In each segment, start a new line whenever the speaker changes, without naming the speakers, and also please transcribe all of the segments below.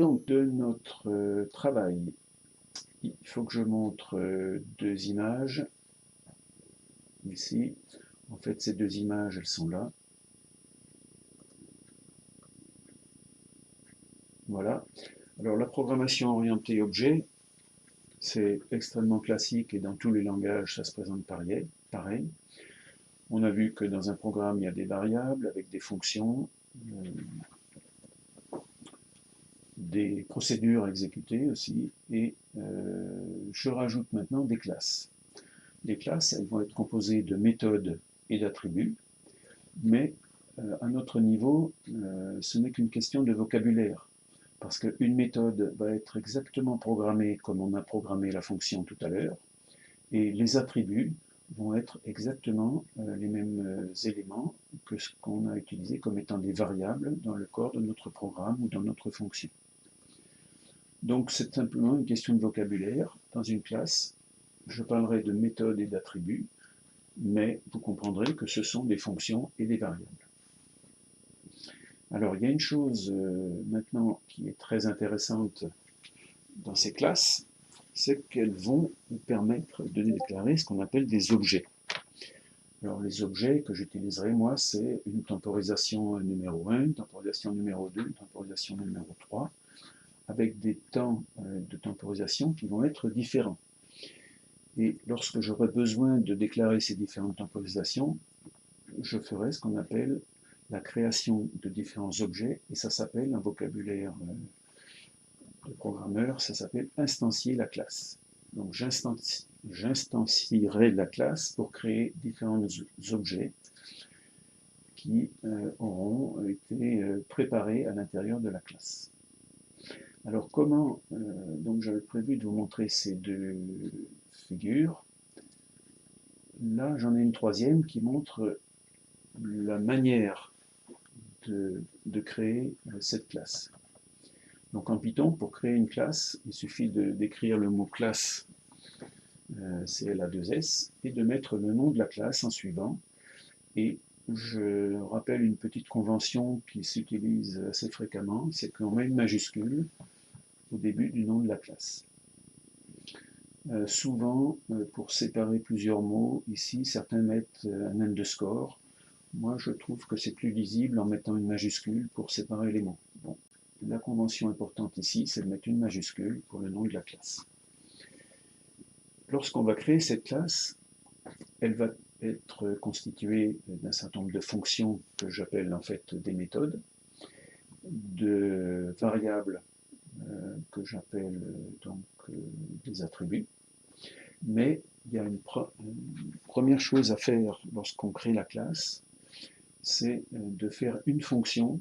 Donc, de notre travail, il faut que je montre deux images ici. En fait, ces deux images, elles sont là. Voilà. Alors, la programmation orientée objet, c'est extrêmement classique et dans tous les langages, ça se présente pareil. On a vu que dans un programme, il y a des variables avec des fonctions, des procédures à exécuter aussi, et je rajoute maintenant des classes. Les classes, elles vont être composées de méthodes et d'attributs, mais à notre niveau, ce n'est qu'une question de vocabulaire, parce qu'une méthode va être exactement programmée comme on a programmé la fonction tout à l'heure, et les attributs vont être exactement les mêmes éléments que ce qu'on a utilisé comme étant des variables dans le corps de notre programme ou dans notre fonction. Donc c'est simplement une question de vocabulaire. Dans une classe, je parlerai de méthodes et d'attributs, mais vous comprendrez que ce sont des fonctions et des variables. Alors il y a une chose maintenant qui est très intéressante dans ces classes, c'est qu'elles vont nous permettre de déclarer ce qu'on appelle des objets. Alors les objets que j'utiliserai moi, c'est une temporisation numéro 1, une temporisation numéro 2, une temporisation numéro 3, avec des temps de temporisation qui vont être différents. Et lorsque j'aurai besoin de déclarer ces différentes temporisations, je ferai ce qu'on appelle la création de différents objets, et ça s'appelle, un vocabulaire de programmeur, ça s'appelle instancier la classe. Donc j'instancierai la classe pour créer différents objets qui auront été préparés à l'intérieur de la classe. Alors comment, donc j'avais prévu de vous montrer ces deux figures. Là j'en ai une troisième qui montre la manière de créer cette classe. Donc en Python, pour créer une classe, il suffit d'écrire le mot classe, CLA2S, et de mettre le nom de la classe en suivant. Et je rappelle une petite convention qui s'utilise assez fréquemment, c'est qu'on met une majuscule au début du nom de la classe. Souvent, pour séparer plusieurs mots, ici, certains mettent un underscore. Moi, je trouve que c'est plus lisible en mettant une majuscule pour séparer les mots. Bon. La convention importante ici, c'est de mettre une majuscule pour le nom de la classe. Lorsqu'on va créer cette classe, elle va être constituée d'un certain nombre de fonctions que j'appelle en fait des méthodes, de variables que j'appelle donc des attributs. Mais il y a une première chose à faire lorsqu'on crée la classe, c'est de faire une fonction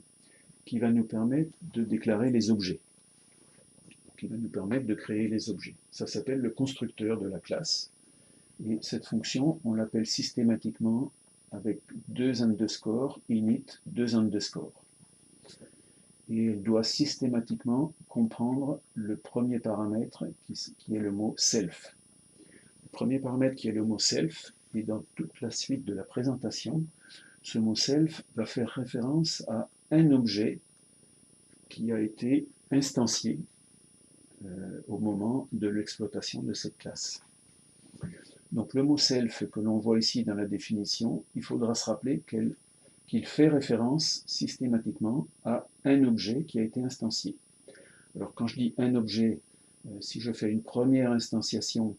qui va nous permettre de déclarer les objets, qui va nous permettre de créer les objets. Ça s'appelle le constructeur de la classe. Et cette fonction, on l'appelle systématiquement avec deux underscores, init, deux underscores. Et elle doit systématiquement comprendre le premier paramètre qui est le mot self. Le premier paramètre qui est le mot self, et dans toute la suite de la présentation, ce mot self va faire référence à un objet qui a été instancié au moment de l'exploitation de cette classe. Donc le mot self que l'on voit ici dans la définition, il faudra se rappeler qu'il fait référence systématiquement à un objet qui a été instancié. Alors quand je dis un objet, si je fais une première instanciation,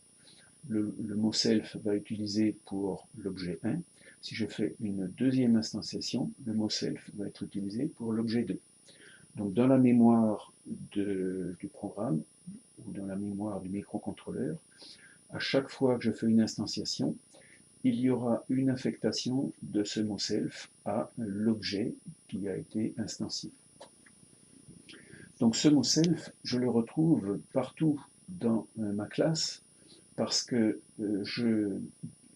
le mot self va être utilisé pour l'objet 1. Si je fais une deuxième instanciation, le mot self va être utilisé pour l'objet 2. Donc dans la mémoire du programme, ou dans la mémoire du microcontrôleur, à chaque fois que je fais une instanciation, il y aura une affectation de ce mot self à l'objet qui a été instancié. Donc ce mot self, je le retrouve partout dans ma classe parce que je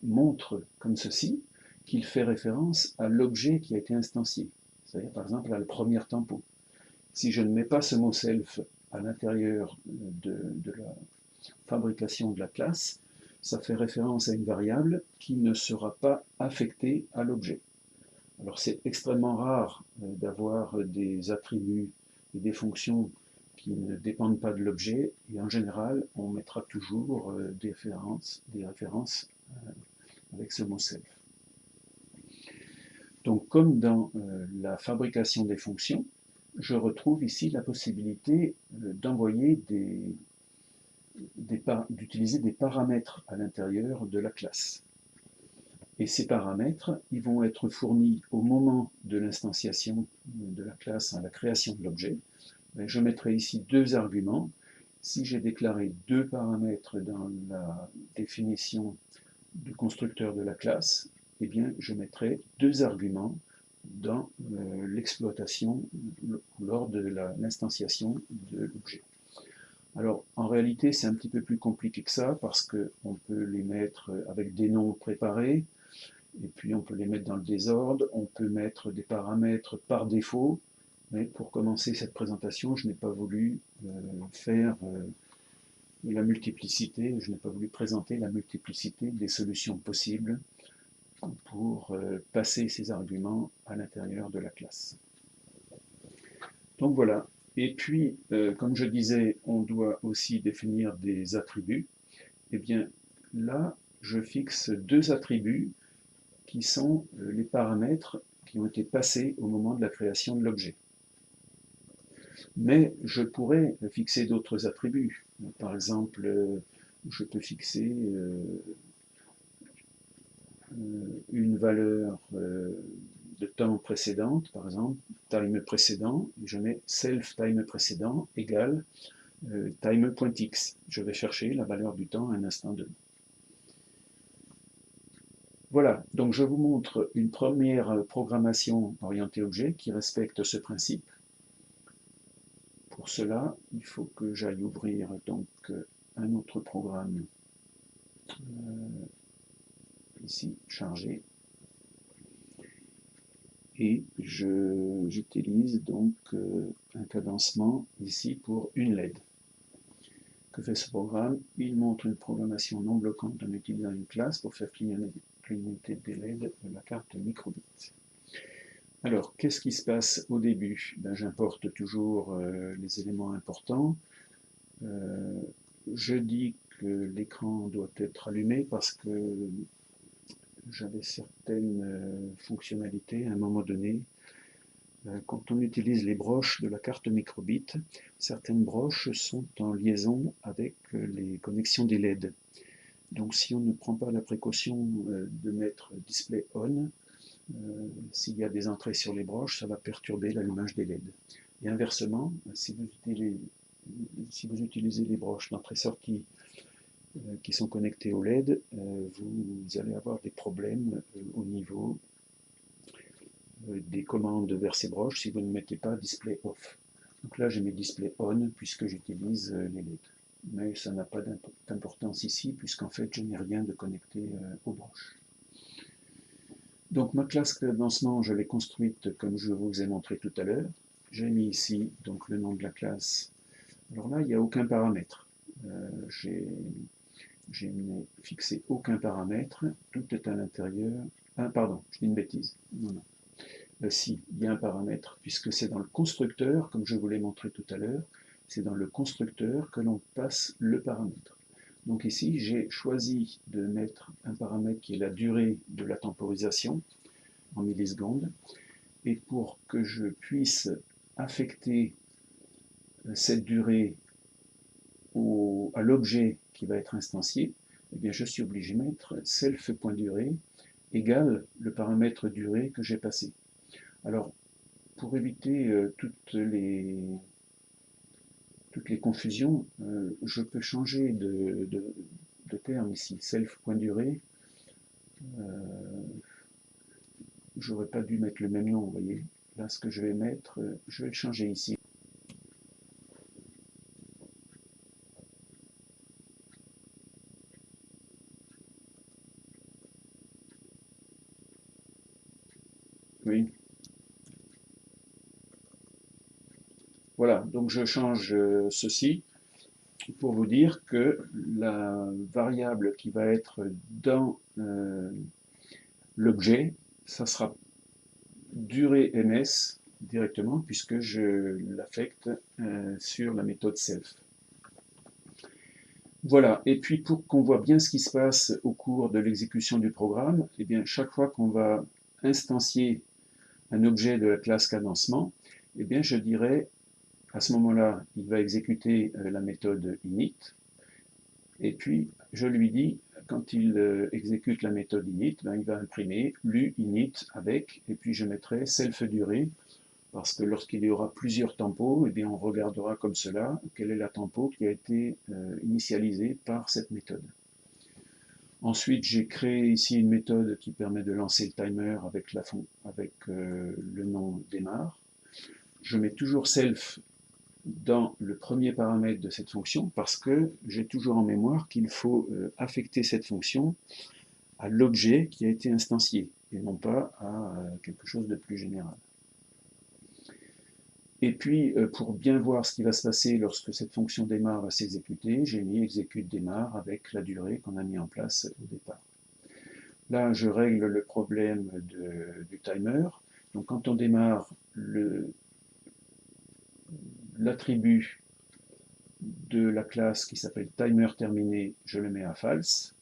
montre comme ceci qu'il fait référence à l'objet qui a été instancié. C'est-à-dire par exemple à la première tempo. Si je ne mets pas ce mot self à l'intérieur de la fabrication de la classe, ça fait référence à une variable qui ne sera pas affectée à l'objet. Alors c'est extrêmement rare d'avoir des attributs et des fonctions qui ne dépendent pas de l'objet, et en général, on mettra toujours des références avec ce mot self. Donc, comme dans la fabrication des fonctions, je retrouve ici la possibilité d'envoyer d'utiliser des paramètres à l'intérieur de la classe. Et ces paramètres, ils vont être fournis au moment de l'instanciation de la classe, à la création de l'objet. Je mettrai ici deux arguments. Si j'ai déclaré deux paramètres dans la définition du constructeur de la classe, eh bien, je mettrai deux arguments dans l'exploitation lors de l'instanciation de l'objet. Alors, en réalité, c'est un petit peu plus compliqué que ça parce qu'on peut les mettre avec des noms préparés, et puis on peut les mettre dans le désordre, on peut mettre des paramètres par défaut, mais pour commencer cette présentation, je n'ai pas voulu faire la multiplicité, je n'ai pas voulu présenter la multiplicité des solutions possibles pour passer ces arguments à l'intérieur de la classe. Donc voilà. Et puis, comme je disais, on doit aussi définir des attributs. Eh bien, là, je fixe deux attributs qui sont les paramètres qui ont été passés au moment de la création de l'objet. Mais je pourrais fixer d'autres attributs. Par exemple, je peux fixer une valeur de temps précédente, par exemple, time précédent, et je mets self time précédent égale time.x. Je vais chercher la valeur du temps à un instant donné. Voilà, donc je vous montre une première programmation orientée objet qui respecte ce principe. Pour cela, il faut que j'aille ouvrir donc un autre programme ici, chargé, et j'utilise donc un cadencement ici pour une LED. Que fait ce programme? Il montre une programmation non bloquante en utilisant une classe pour faire clignoter des LED de la carte microbit. Alors, qu'est-ce qui se passe au début? J'importe toujours les éléments importants. Je dis que l'écran doit être allumé parce que j'avais certaines fonctionnalités à un moment donné. Quand on utilise les broches de la carte microbit, certaines broches sont en liaison avec les connexions des LED. Donc si on ne prend pas la précaution de mettre display on, s'il y a des entrées sur les broches, ça va perturber l'allumage des LED. Et inversement, si vous utilisez les broches d'entrée-sortie qui sont connectées au LED, vous allez avoir des problèmes au niveau des commandes vers ces broches si vous ne mettez pas display off. Donc là j'ai mis display on puisque j'utilise les LED. Mais ça n'a pas d'importance ici puisqu'en fait je n'ai rien de connecté aux broches. Donc ma classe cadencement, je l'ai construite comme je vous ai montré tout à l'heure. J'ai mis ici donc le nom de la classe. Alors là il n'y a aucun paramètre. J'ai fixé aucun paramètre, tout est à l'intérieur. Ah pardon, je dis une bêtise. Non, non. Si, il y a un paramètre, puisque c'est dans le constructeur, comme je vous l'ai montré tout à l'heure, c'est dans le constructeur que l'on passe le paramètre. Donc ici, j'ai choisi de mettre un paramètre qui est la durée de la temporisation en millisecondes, et pour que je puisse affecter cette durée à l'objet qui va être instancié, eh bien je suis obligé de mettre self.durée égale le paramètre durée que j'ai passé. Alors, pour éviter toutes les confusions, je peux changer de terme ici. Self.durée, j'aurais pas dû mettre le même nom, vous voyez. Là, ce que je vais mettre, je vais le changer ici. Oui. Voilà, donc je change ceci pour vous dire que la variable qui va être dans l'objet, ça sera durée ms directement puisque je l'affecte sur la méthode self. Voilà, et puis pour qu'on voit bien ce qui se passe au cours de l'exécution du programme, eh bien, chaque fois qu'on va instancier un objet de la classe cadencement, eh bien, je dirais, à ce moment-là, il va exécuter la méthode init, et puis je lui dis, quand il exécute la méthode init, ben, il va imprimer lu init avec, et puis je mettrai self durée, parce que lorsqu'il y aura plusieurs tempos, eh bien, on regardera comme cela quelle est la tempo qui a été initialisée par cette méthode. Ensuite, j'ai créé ici une méthode qui permet de lancer le timer avec, le nom démarre. Je mets toujours self dans le premier paramètre de cette fonction parce que j'ai toujours en mémoire qu'il faut affecter cette fonction à l'objet qui a été instancié et non pas à quelque chose de plus général. Et puis, pour bien voir ce qui va se passer lorsque cette fonction démarre va s'exécuter, j'ai mis exécute démarre avec la durée qu'on a mis en place au départ. Là, je règle le problème du timer. Donc, quand on démarre, l'attribut de la classe qui s'appelle timer terminé, je le mets à false.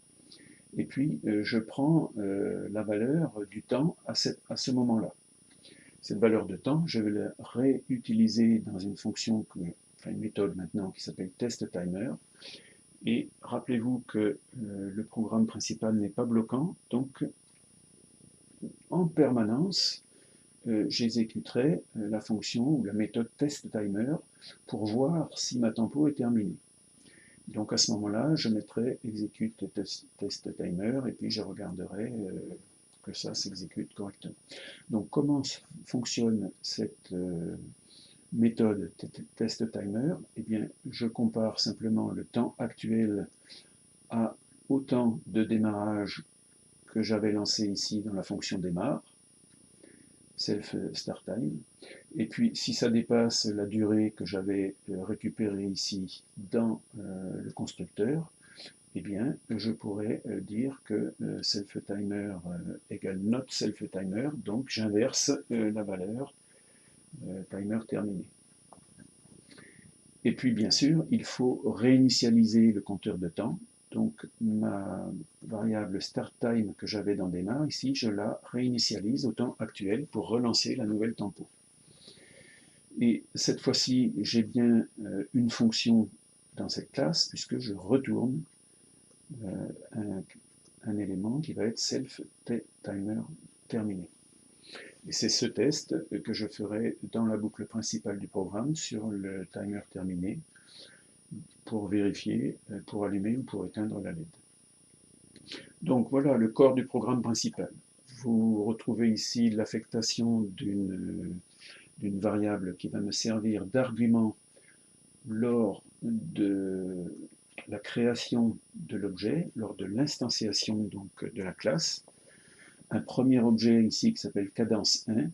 Et puis, je prends la valeur du temps à ce moment-là. Cette valeur de temps, je vais la réutiliser dans une fonction, une méthode maintenant qui s'appelle test-timer. Et rappelez-vous que le programme principal n'est pas bloquant, donc en permanence, j'exécuterai la fonction ou la méthode test-timer pour voir si ma tempo est terminée. Donc à ce moment-là, je mettrai execute test-timer et puis je regarderai que ça s'exécute correctement. Donc comment fonctionne cette méthode test-timer? Eh bien, je compare simplement le temps actuel au temps de démarrage que j'avais lancé ici dans la fonction démarre, self start time. Et puis, si ça dépasse la durée que j'avais récupérée ici dans le constructeur, eh bien, je pourrais dire que self-timer égale not self-timer, donc j'inverse la valeur timer terminé. Et puis, bien sûr, il faut réinitialiser le compteur de temps. Donc, ma variable start time que j'avais dans démarre, ici, je la réinitialise au temps actuel pour relancer la nouvelle tempo. Et cette fois-ci, j'ai bien une fonction dans cette classe, puisque je retourne un élément qui va être self-timer terminé. Et c'est ce test que je ferai dans la boucle principale du programme sur le timer terminé pour vérifier, pour allumer ou pour éteindre la LED. Donc voilà le corps du programme principal. Vous retrouvez ici l'affectation d'une variable qui va me servir d'argument lors de la création de l'objet, lors de l'instanciation donc de la classe. Un premier objet ici qui s'appelle cadence 1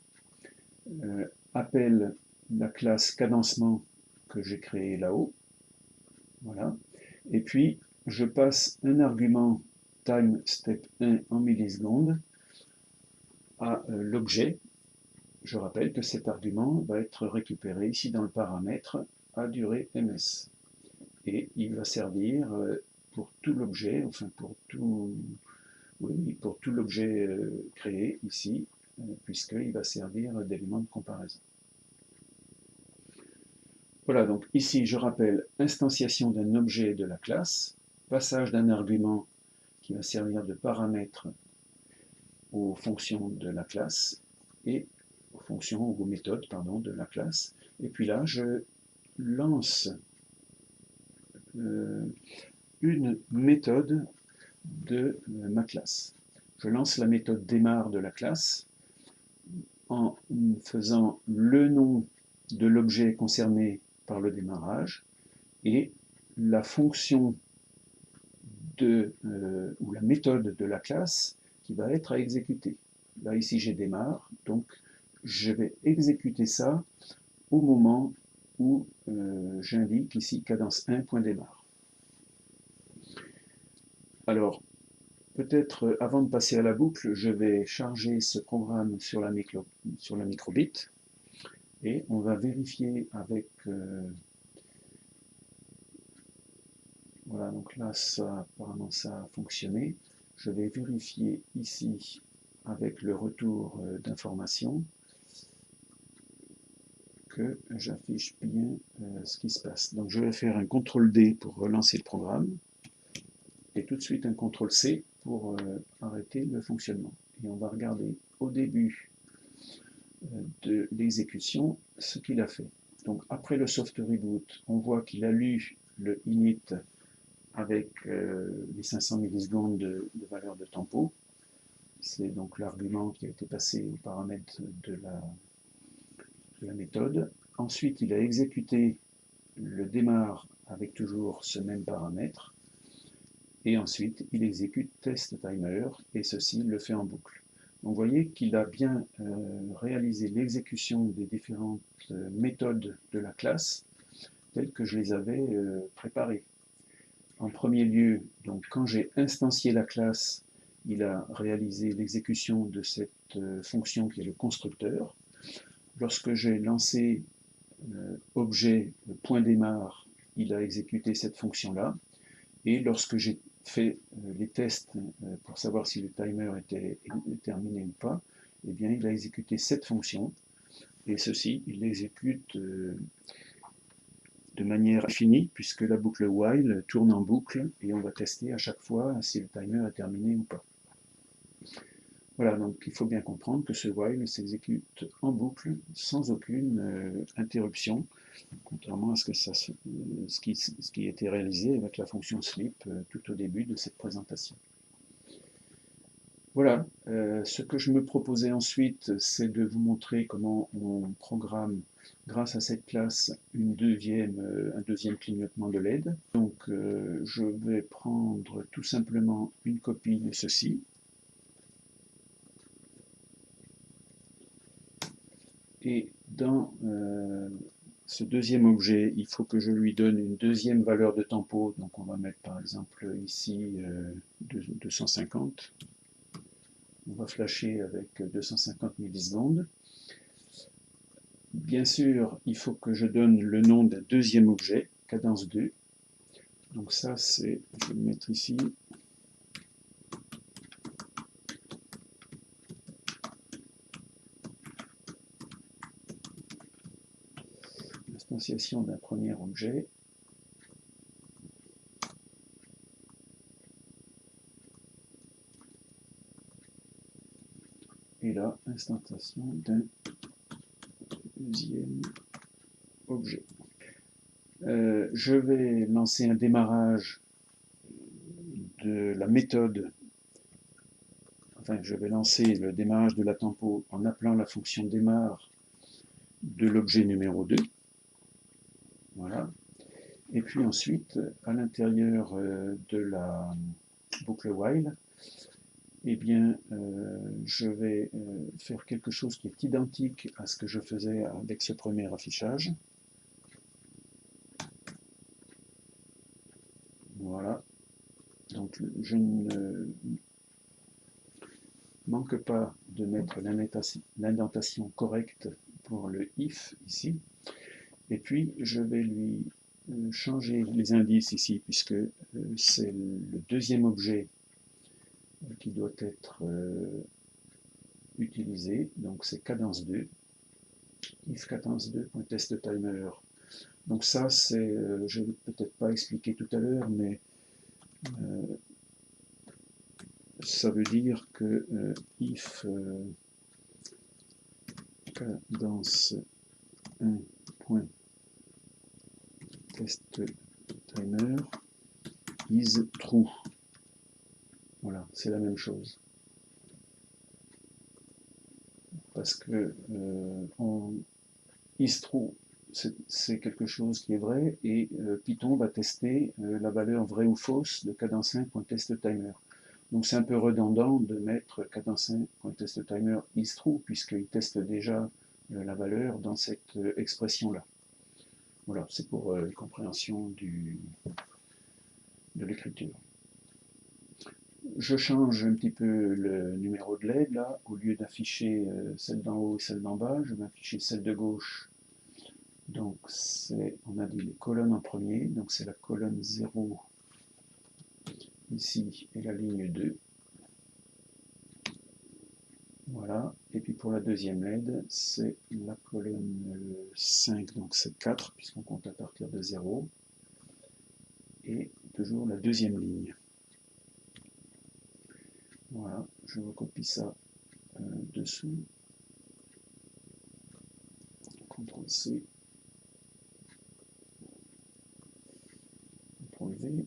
appelle la classe cadencement que j'ai créée là-haut. Voilà. Et puis, je passe un argument time step 1 en millisecondes à l'objet. Je rappelle que cet argument va être récupéré ici dans le paramètre à durée ms. Et il va servir pour tout l'objet, enfin pour tout l'objet créé ici, puisqu'il va servir d'élément de comparaison. Voilà, donc ici je rappelle instanciation d'un objet de la classe, passage d'un argument qui va servir de paramètre aux fonctions de la classe et aux fonctions ou aux méthodes de la classe. Et puis là, je lance une méthode de ma classe. Je lance la méthode démarre de la classe en faisant le nom de l'objet concerné par le démarrage et la fonction ou la méthode de la classe qui va être à exécuter. Là, ici, j'ai démarre, donc je vais exécuter ça au moment où j'indique ici cadence 1.démarre. Alors, peut-être avant de passer à la boucle, je vais charger ce programme sur la microbit. Et on va vérifier avec... voilà, donc là, ça, apparemment, ça a fonctionné. Je vais vérifier ici avec le retour d'information que j'affiche bien ce qui se passe. Donc je vais faire un CTRL D pour relancer le programme et tout de suite un CTRL C pour arrêter le fonctionnement. Et on va regarder au début de l'exécution ce qu'il a fait. Donc après le soft reboot, on voit qu'il a lu le init avec les 500 millisecondes de valeur de tempo. C'est donc l'argument qui a été passé aux paramètres de la méthode. Ensuite, il a exécuté le démarre avec toujours ce même paramètre. Et ensuite, il exécute test timer et ceci le fait en boucle. Donc, vous voyez qu'il a bien réalisé l'exécution des différentes méthodes de la classe telles que je les avais préparées. En premier lieu, donc, quand j'ai instancié la classe, il a réalisé l'exécution de cette fonction qui est le constructeur. Lorsque j'ai lancé objet point démarre, il a exécuté cette fonction-là. Et lorsque j'ai fait les tests pour savoir si le timer était terminé ou pas, eh bien, il a exécuté cette fonction. Et ceci, il l'exécute de manière infinie, puisque la boucle while tourne en boucle et on va tester à chaque fois si le timer est terminé ou pas. Voilà, donc il faut bien comprendre que ce while s'exécute en boucle sans aucune interruption, contrairement à ce qui était réalisé avec la fonction sleep tout au début de cette présentation. Voilà, ce que je me proposais ensuite, c'est de vous montrer comment on programme, grâce à cette classe, un deuxième clignotement de LED. Donc je vais prendre tout simplement une copie de ceci. Et dans ce deuxième objet, il faut que je lui donne une deuxième valeur de tempo. Donc on va mettre par exemple ici 250. On va flasher avec 250 millisecondes. Bien sûr, il faut que je donne le nom d'un deuxième objet, cadence 2. Donc ça, c'est, je vais le mettre ici. L'instanciation d'un premier objet. Et là, instantation d'un deuxième objet. Je vais lancer un démarrage de la méthode, enfin je vais lancer le démarrage de la tempo en appelant la fonction démarre de l'objet numéro 2. Voilà. Et puis ensuite, à l'intérieur de la boucle while, eh bien, je vais faire quelque chose qui est identique à ce que je faisais avec ce premier affichage. Voilà. Donc, je ne manque pas de mettre l'indentation correcte pour le if ici. Et puis, je vais lui changer les indices ici, puisque c'est le deuxième objet qui doit être utilisé. Donc, c'est cadence 2. If cadence 2.testTimer. Donc ça, c'est, je ne vais peut-être pas expliquer tout à l'heure, mais ça veut dire que if cadence 1.testTimer is true. Voilà, c'est la même chose. Parce que is true, c'est quelque chose qui est vrai, et Python va tester la valeur vraie ou fausse de cadence 1.testTimer. Donc c'est un peu redondant de mettre cadence 1.testTimer is true, puisqu'il teste déjà la valeur dans cette expression-là. Voilà, c'est pour la compréhension de l'écriture. Je change un petit peu le numéro de LED, là, au lieu d'afficher celle d'en haut et celle d'en bas, je vais afficher celle de gauche Donc on a dit les colonnes en premier, donc c'est la colonne 0 ici et la ligne 2. Voilà, et puis pour la deuxième LED, c'est la colonne 5, donc c'est 4, puisqu'on compte à partir de 0, et toujours la deuxième ligne. Voilà, je recopie ça dessous. CTRL-C, CTRL-V.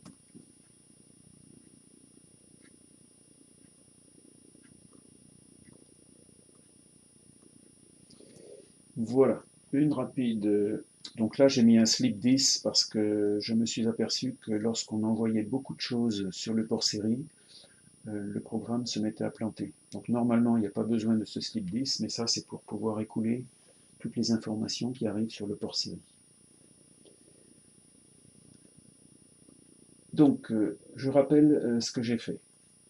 Voilà, une rapide. Donc là, j'ai mis un slip 10 parce que je me suis aperçu que lorsqu'on envoyait beaucoup de choses sur le port série, le programme se mettait à planter. Donc normalement, il n'y a pas besoin de ce slip 10, mais ça, c'est pour pouvoir écouler toutes les informations qui arrivent sur le port série. Donc, je rappelle ce que j'ai fait.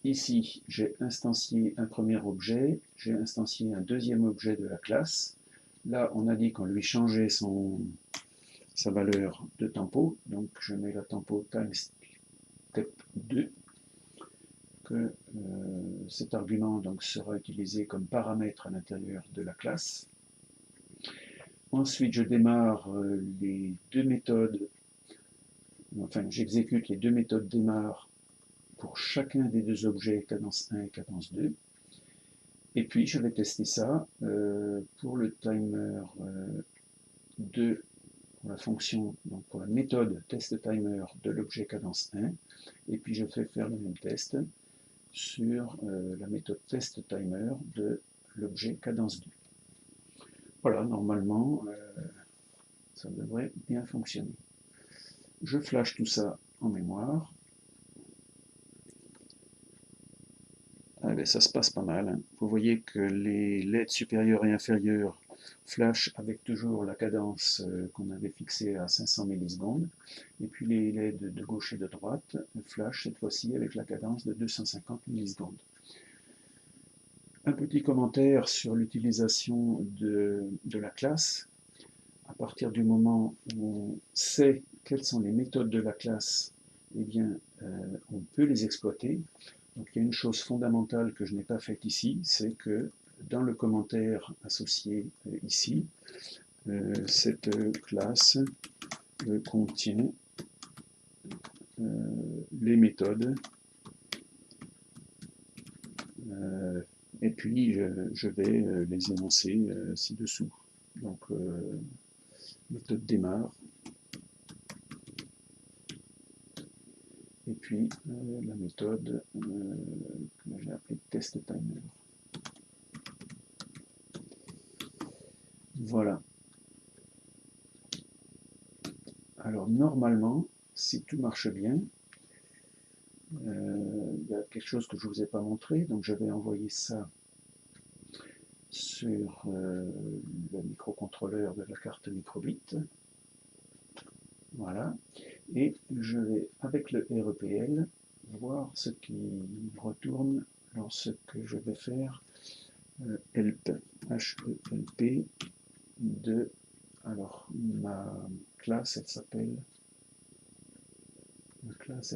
Ici, j'ai instancié un premier objet, j'ai instancié un deuxième objet de la classe. Là, on a dit qu'on lui changeait sa valeur de tempo, donc je mets la tempo times step 2, que cet argument donc, sera utilisé comme paramètre à l'intérieur de la classe. Ensuite, je démarre les deux méthodes, enfin j'exécute les deux méthodes démarre pour chacun des deux objets cadence 1 et cadence 2. Et puis je vais tester ça pour le timer 2, pour la fonction, donc pour la méthode test timer de l'objet cadence 1. Et puis je fais faire le même test sur la méthode test timer de l'objet cadence 2. Voilà, normalement, ça devrait bien fonctionner. Je flash tout ça en mémoire. Ah ben, ça se passe pas mal, hein. Vous voyez que les LED supérieurs et inférieurs flash avec toujours la cadence qu'on avait fixée à 500 millisecondes. Et puis les LED de gauche et de droite flash cette fois-ci avec la cadence de 250 millisecondes. Un petit commentaire sur l'utilisation de la classe. À partir du moment où on sait quelles sont les méthodes de la classe, eh bien, on peut les exploiter. Donc il y a une chose fondamentale que je n'ai pas faite ici, c'est que dans le commentaire associé ici, cette classe contient les méthodes et puis je vais les énoncer ci-dessous. Donc méthode démarre et puis la méthode que j'ai appelée test timer. Voilà. Alors normalement, si tout marche bien, il y a quelque chose que je ne vous ai pas montré, donc je vais envoyer ça sur le microcontrôleur de la carte microbit. Voilà. Et je vais, avec le REPL, voir ce qui retourne lorsque je vais faire help, H-E-L-P, de... Alors, ma classe, elle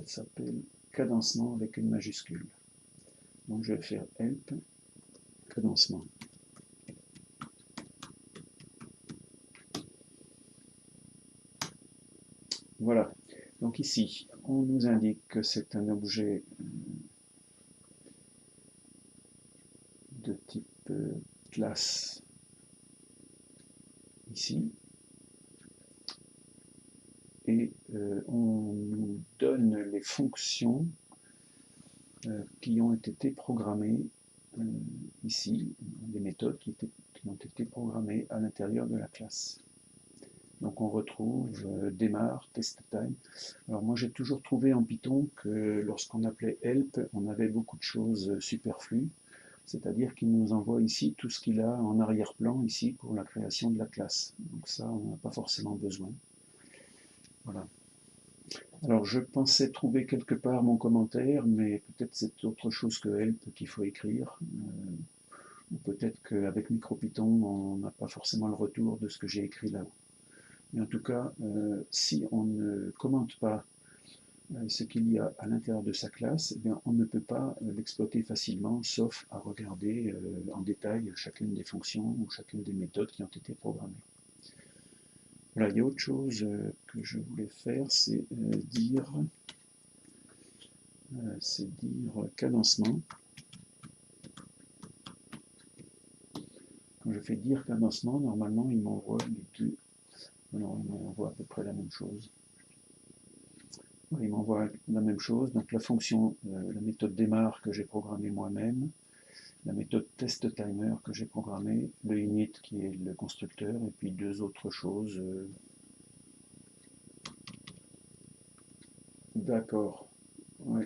s'appelle cadencement avec une majuscule. Donc je vais faire help, cadencement. Voilà. Donc ici, on nous indique que c'est un objet de type classe ici. Et on nous donne les fonctions qui ont été programmées ici, les méthodes qui ont été programmées à l'intérieur de la classe. Donc on retrouve démarre, test time. Alors moi j'ai toujours trouvé en Python que lorsqu'on appelait help, on avait beaucoup de choses superflues, c'est-à-dire qu'il nous envoie ici tout ce qu'il a en arrière-plan ici pour la création de la classe. Donc ça on n'a pas forcément besoin. Voilà. Alors je pensais trouver quelque part mon commentaire, mais peut-être c'est autre chose que help qu'il faut écrire. Ou peut-être qu'avec MicroPython, on n'a pas forcément le retour de ce que j'ai écrit là-haut. Mais en tout cas, si on ne commente pas ce qu'il y a à l'intérieur de sa classe, eh bien, on ne peut pas l'exploiter facilement, sauf à regarder en détail chacune des fonctions ou chacune des méthodes qui ont été programmées. Voilà, il y a autre chose que je voulais faire, c'est dire cadencement. Quand je fais dire cadencement, normalement, il m'envoie les deux. Non, il m'envoie à peu près la même chose. Il m'envoie la même chose. Donc la fonction, la méthode démarre que j'ai programmée moi-même, la méthode test timer que j'ai programmée, le init qui est le constructeur, et puis deux autres choses. D'accord. Oui,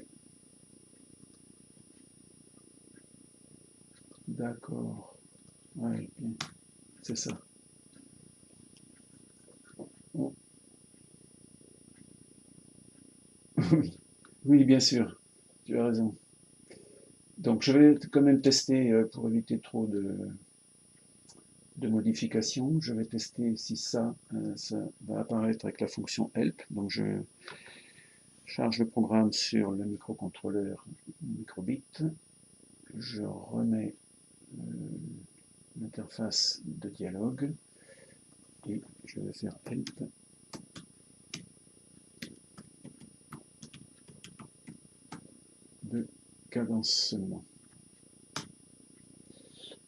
d'accord. Oui, c'est ça. Oh, oui, oui, bien sûr. Tu as raison. Donc je vais quand même tester pour éviter trop de modifications. Je vais tester si ça va apparaître avec la fonction help. Donc je charge le programme sur le microcontrôleur microbit. Je remets l'interface de dialogue et je vais faire help de cadencement.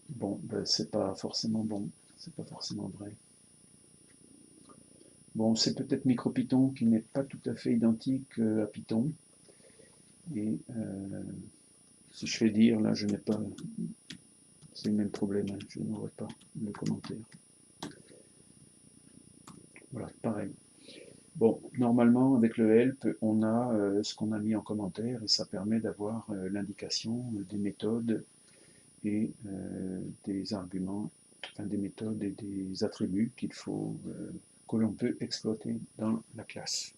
Bon, ben, c'est pas forcément bon, c'est pas forcément vrai. Bon, c'est peut-être MicroPython qui n'est pas tout à fait identique à Python. Et si je fais dire, là, je n'ai pas. C'est le même problème, hein, je n'aurai pas le commentaire. Voilà, pareil. Bon, normalement, avec le help, on a ce qu'on a mis en commentaire et ça permet d'avoir l'indication des méthodes et des arguments, enfin des méthodes et des attributs que l'on peut exploiter dans la classe.